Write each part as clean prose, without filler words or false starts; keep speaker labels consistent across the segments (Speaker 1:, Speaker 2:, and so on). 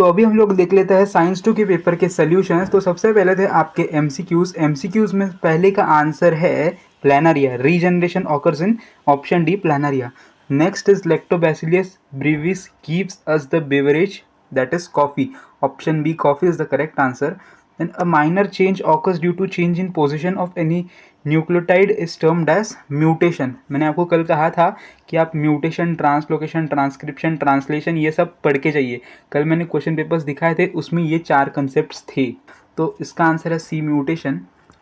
Speaker 1: तो अभी हम लोग देख लेते हैं साइंस 2 के पेपर के सॉल्यूशंस। तो सबसे पहले थे आपके एमसीक्यूज में पहले का आंसर है planaria, regeneration occurs in option D planaria. Next is lactobacillus brevis gives us the beverage that is coffee, option B coffee is the correct answer. Then a minor change occurs due to change in position of any nucleotide is termed as mutation. मैंने आपको कल कहा था कि आप mutation, translocation, transcription, translation ये सब पढ़ के जाइए। कल मैंने क्वेश्चन पेपर्स दिखाए थे, उसमें ये 4 कंसेप्ट्स थे। तो इसका आंसर है सी म्यूटेशन।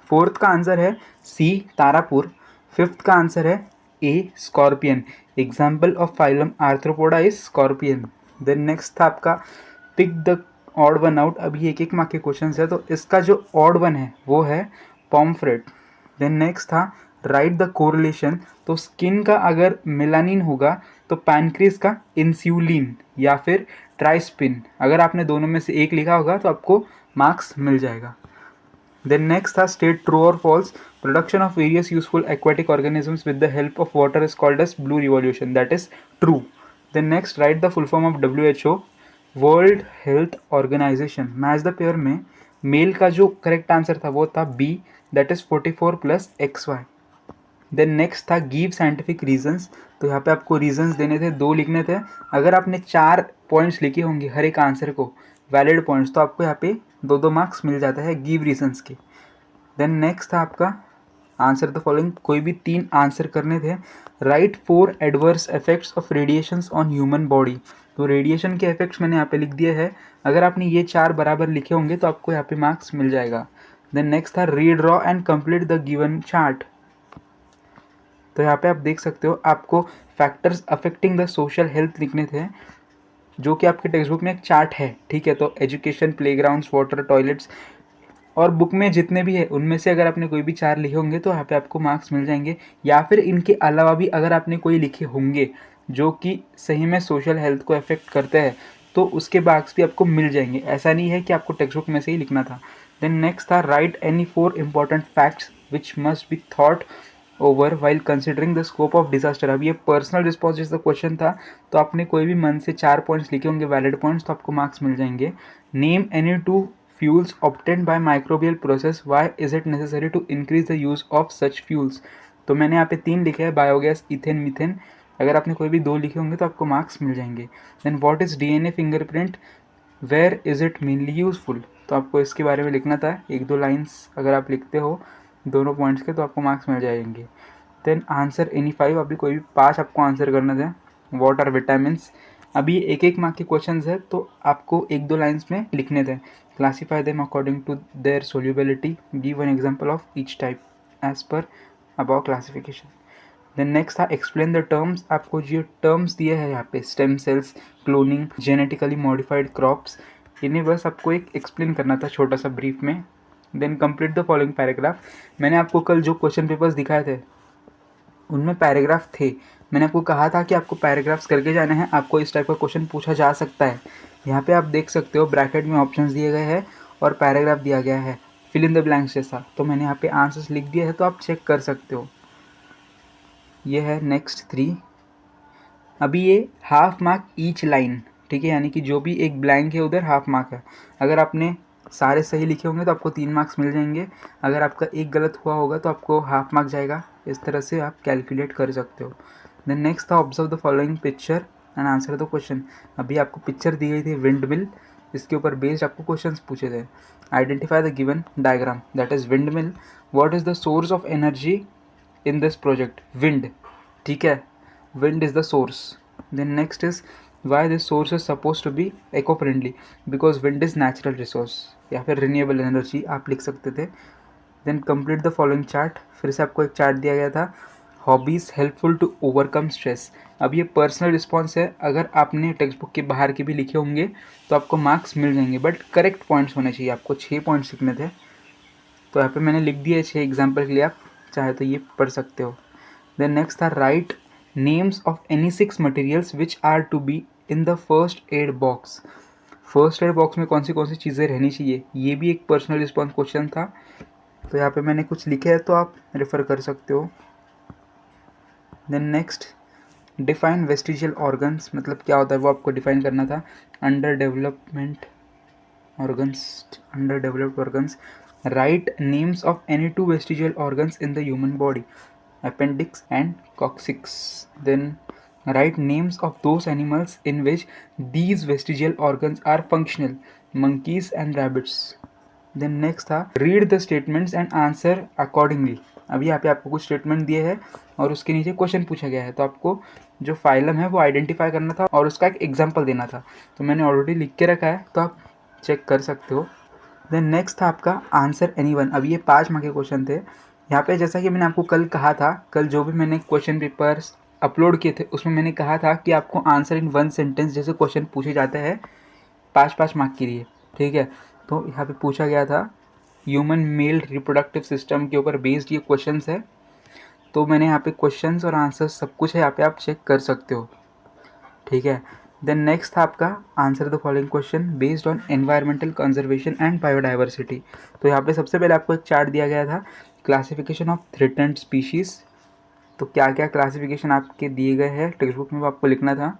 Speaker 1: फोर्थ का आंसर है सी तारापुर। फिफ्थ का आंसर है A scorpion, example of phylum arthropoda is scorpion. Then next था आपका pick the odd one out. अभी एक एक मार्क के क्वेश्चन है, तो इसका जो ऑड वन है वो है पॉम्फ्रेट। देन नेक्स्ट था राइट द कोरिलेशन। तो स्किन का अगर मेलानिन होगा तो पैनक्रिस का इंसुलिन या फिर ट्राइस्पिन। अगर आपने दोनों में से एक लिखा होगा तो आपको मार्क्स मिल जाएगा। देन नेक्स्ट था स्टेट ट्रू और false. Production of various useful aquatic organisms with the help of water is called as blue revolution, that is true. Then next write the full form of WHO, world health organisation. Match the pair में male का जो correct answer था वो था B, that is 44 + XY। Then next था give scientific reasons. तो यहाँ पे आपको रीजंस देने थे, 2 लिखने थे। अगर आपने 4 पॉइंट्स लिखे होंगे हर एक आंसर को, वैलिड पॉइंट्स, तो आपको यहाँ पे 2-2 मार्क्स मिल जाता है गिव रीजंस के। देन नेक्स्ट था आपका आंसर द फॉलोइंग। कोई भी 3 आंसर करने थे। Right 4 adverse effects of radiations on human body. तो रेडिएशन के इफेक्ट्स मैंने यहाँ पे लिख दिए हैं। अगर आपने ये 4 बराबर लिखे होंगे तो आपको यहाँ पे मार्क्स मिल जाएगा। देन नेक्स्ट था redraw and complete the given chart. तो यहाँ पे आप देख सकते हो, आपको factors affecting the social health लिखने थे, जो कि आपके टेक्स्ट बुक में एक चार्ट है, ठीक है। तो एजुकेशन, प्लेग्राउंड्स, वाटर, टॉयलेट्स, और बुक में जितने भी है उनमें से अगर आपने कोई भी 4 लिखे होंगे तो यहाँ पे आपको मार्क्स मिल जाएंगे। या फिर इनके अलावा भी अगर आपने कोई लिखे होंगे जो कि सही में सोशल हेल्थ को अफेक्ट करते हैं तो उसके मार्क्स भी आपको मिल जाएंगे। ऐसा नहीं है कि आपको टेक्स्ट बुक में से ही लिखना था। देन नेक्स्ट था right any 4 important facts which must be thought over while considering the scope of disaster. अब ये personal response is the question था, तो आपने कोई भी मन से 4 पॉइंट्स लिखे होंगे वैलिड पॉइंट्स, तो आपको मार्क्स मिल जाएंगे। Name any 2 fuels obtained by microbial process, why is it necessary to increase the use of such fuels। तो मैंने यहाँ पे 3 लिखे हैं, बायोगैस, इथेन, मीथेन। अगर आपने कोई भी 2 लिखे होंगे तो आपको मार्क्स मिल जाएंगे। Then what is DNA fingerprint, where is it mainly useful. तो आपको इसके बारे में लिखना था, 1-2 लाइन्स अगर आप लिखते हो दोनों पॉइंट्स के तो आपको मार्क्स मिल जाएंगे। देन आंसर एनी 5, अभी कोई भी 5 आपको आंसर करना था। What are vitamins. अभी एक एक मार्क के क्वेश्चंस है तो आपको 1-2 लाइन्स में लिखने थे। Classify them according to their solubility, give an example of each type as पर अबाउ क्लासिफिकेशन। देन नेक्स्ट था एक्सप्लेन द टर्म्स। आपको जो टर्म्स दिए हैं यहाँ पे, stem cells, cloning, genetically modified crops, इन्हें बस आपको एक एक्सप्लेन करना था छोटा सा ब्रीफ में। Then complete the following paragraph. मैंने आपको कल जो क्वेश्चन पेपर्स दिखाए थे उनमें पैराग्राफ थे। मैंने आपको कहा था कि आपको पैराग्राफ्स करके जाना है, आपको इस टाइप का क्वेश्चन पूछा जा सकता है। यहाँ पे आप देख सकते हो ब्रैकेट में ऑप्शंस दिए गए हैं और पैराग्राफ दिया गया है, फिल इन द ब्लैंक्स जैसा। तो मैंने यहाँ पे आंसर्स लिख दिए हैं, तो आप चेक कर सकते हो। ये है नेक्स्ट 3। अभी ये हाफ मार्क ईच लाइन, ठीक है, यानी कि जो भी एक ब्लैंक है उधर हाफ मार्क है। अगर आपने सारे सही लिखे होंगे तो आपको 3 मार्क्स मिल जाएंगे। अगर आपका एक गलत हुआ होगा तो आपको हाफ मार्क जाएगा। इस तरह से आप कैलकुलेट कर सकते हो। देन नेक्स्ट था observe the following picture and answer the question. अभी आपको पिक्चर दी गई थी विंड मिल, इसके ऊपर बेस्ड आपको क्वेश्चंस पूछे थे। Identify the given diagram, that is wind mill. What is the source of energy in this project, wind, ठीक है, wind is the source। then next is why this source is supposed to be eco friendly, because wind is natural resource या फिर renewable energy आप लिख सकते थे। then complete the following chart। फिर से आपको एक चार्ट दिया गया था, hobbies helpful to overcome stress. अब ये पर्सनल रिस्पॉन्स है, अगर आपने टेक्स्ट बुक के बाहर के भी लिखे होंगे तो आपको मार्क्स मिल जाएंगे, बट करेक्ट पॉइंट्स होने चाहिए। आपको 6 पॉइंट्स लिखने थे, तो यहाँ पे मैंने लिख दिए 6 एग्जाम्पल के लिए, आप चाहे तो ये पढ़ सकते हो। देन नेक्स्ट था write names of any 6 materials which are to be in the first aid box. First aid box में कौन सी चीज़ें रहनी चाहिए, ये भी एक पर्सनल रिस्पॉन्स क्वेश्चन था। तो यहाँ पे मैंने कुछ लिखे है तो आप रेफर कर सकते हो। Then next define vestigial organs मतलब क्या होता है वो आपको डिफाइन करना था। Under developed organs. Write names of any two vestigial organs in the human body, appendix and coccyx. Then write names of those animals in which these vestigial organs are functional, monkeys and rabbits. Then next था read the statements and answer accordingly. अभी यहाँ पे आपको कुछ statement दिए हैं और उसके नीचे क्वेश्चन पूछा गया है, तो आपको जो फाइलम है वो आइडेंटिफाई करना था और उसका एक एग्जाम्पल देना था। तो मैंने ऑलरेडी लिख के रखा है, तो आप चेक कर सकते हो। देन नेक्स्ट था आपका आंसर एनीवन। अब ये 5 मार्क के क्वेश्चन थे। यहाँ पे जैसा कि मैंने आपको कल कहा था, कल जो भी मैंने क्वेश्चन पेपर्स अपलोड किए थे उसमें मैंने कहा था कि आपको आंसर इन 1 सेंटेंस जैसे क्वेश्चन पूछे जाते हैं 5-5 मार्क के लिए, ठीक है। तो यहाँ पे पूछा गया था ह्यूमन मेल रिप्रोडक्टिव सिस्टम के ऊपर बेस्ड ये क्वेश्चंस है। तो मैंने यहाँ पे क्वेश्चंस और आंसर्स सब कुछ है, यहाँ पे आप चेक कर सकते हो, ठीक है। देन नेक्स्ट था आपका answer the following question based on environmental conservation and biodiversity. तो यहाँ पे सबसे पहले आपको एक चार्ट दिया गया था क्लासिफिकेशन ऑफ थ्रेटेंड स्पीशीज़। तो क्या क्या क्लासिफिकेशन आपके दिए गए हैं टेक्स्ट बुक में, वो आपको लिखना था।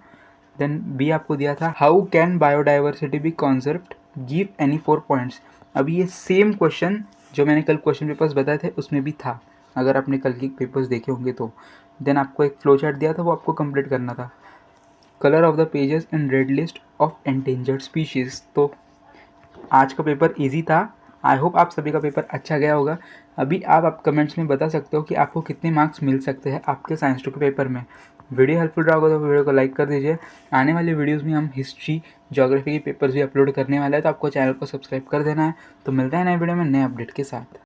Speaker 1: देन बी आपको दिया था how can biodiversity be conserved, give any 4 points. अभी ये सेम क्वेश्चन जो मैंने कल क्वेश्चन पेपर्स बताए थे उसमें भी था, अगर आपने कल के पेपर्स देखे होंगे तो। देन आपको एक फ्लो चार्ट दिया था, वो आपको कंप्लीट करना था। Colour of the pages in red list of endangered species. तो आज का पेपर इजी था। आई होप आप सभी का पेपर अच्छा गया होगा। अभी आप कमेंट्स में बता सकते हो कि आपको कितने मार्क्स मिल सकते हैं आपके साइंस 2 के पेपर में। वीडियो हेल्पफुल रहा होगा तो वीडियो को लाइक कर दीजिए। आने वाली वीडियोस में हम हिस्ट्री ज्योग्राफी के पेपर्स भी अपलोड करने वाले हैं, तो आपको चैनल को सब्सक्राइब कर देना है। तो मिलते हैं नए वीडियो में नए अपडेट के साथ।